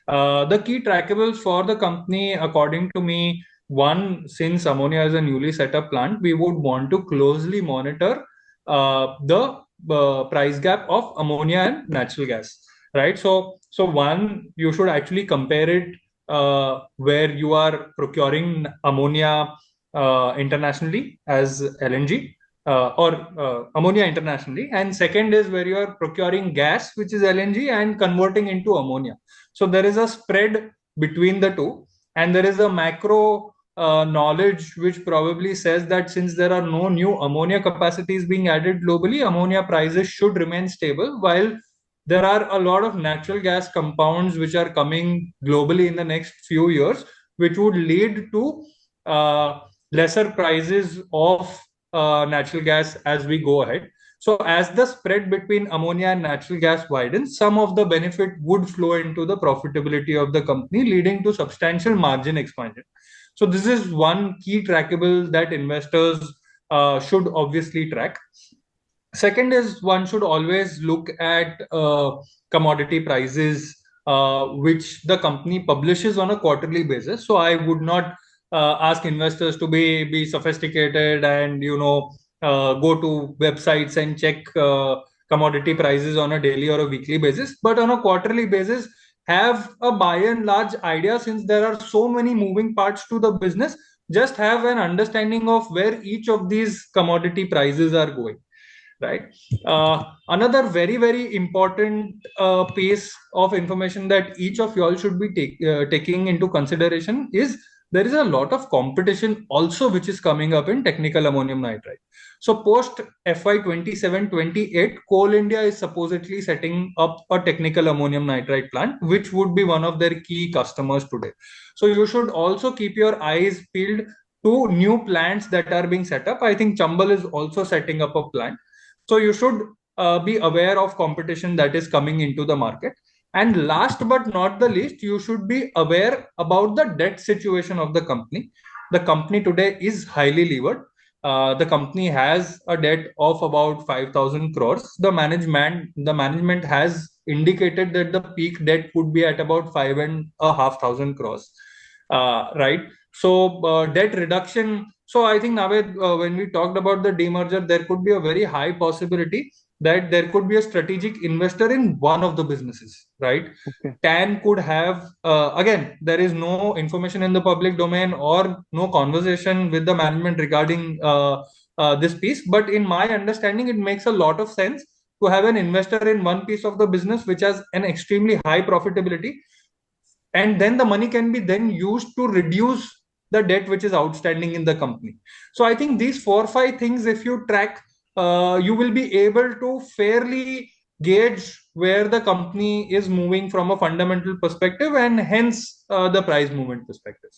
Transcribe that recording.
The key trackables for the company, according to me, one, since ammonia is a newly set up plant, we would want to closely monitor the price gap of ammonia and natural gas, right? So one, you should actually compare it where you are procuring ammonia internationally as LNG, or ammonia internationally, and second is where you are procuring gas, which is LNG, and converting into ammonia. So there is a spread between the two, and there is a macro knowledge which probably says that since there are no new ammonia capacities being added globally, ammonia prices should remain stable, while there are a lot of natural gas compounds which are coming globally in the next few years, which would lead to lesser prices of natural gas as we go ahead. So as the spread between ammonia and natural gas widens, some of the benefit would flow into the profitability of the company, leading to substantial margin expansion. So this is one key trackable that investors should obviously track. Second is one should always look at commodity prices, which the company publishes on a quarterly basis. So I would not ask investors to be sophisticated and go to websites and check commodity prices on a daily or a weekly basis, but on a quarterly basis have a by and large idea. Since there are so many moving parts to the business, just have an understanding of where each of these commodity prices are going, right? Another very, very important piece of information that each of y'all should be taking into consideration is there is a lot of competition also which is coming up in technical ammonium nitrate. So post FY 27-28, Coal India is supposedly setting up a technical ammonium nitrate plant, which would be one of their key customers today. So you should also keep your eyes peeled to new plants that are being set up. I think Chambal is also setting up a plant. So you should be aware of competition that is coming into the market. And last but not the least, you should be aware about the debt situation of the company. The company today is highly levered. The company has a debt of about 5,000 crores. The management has indicated that the peak debt would be at about 5,500 crores. Right. So debt reduction. So I think Naved, when we talked about the demerger, there could be a very high possibility that there could be a strategic investor in one of the businesses, right? Okay. TAN could have, again, there is no information in the public domain or no conversation with the management regarding this piece. But in my understanding, it makes a lot of sense to have an investor in one piece of the business which has an extremely high profitability, and then the money can be then used to reduce the debt which is outstanding in the company. So I think these 4 or 5 things, if you track, you will be able to fairly gauge where the company is moving from a fundamental perspective, and hence the price movement perspective.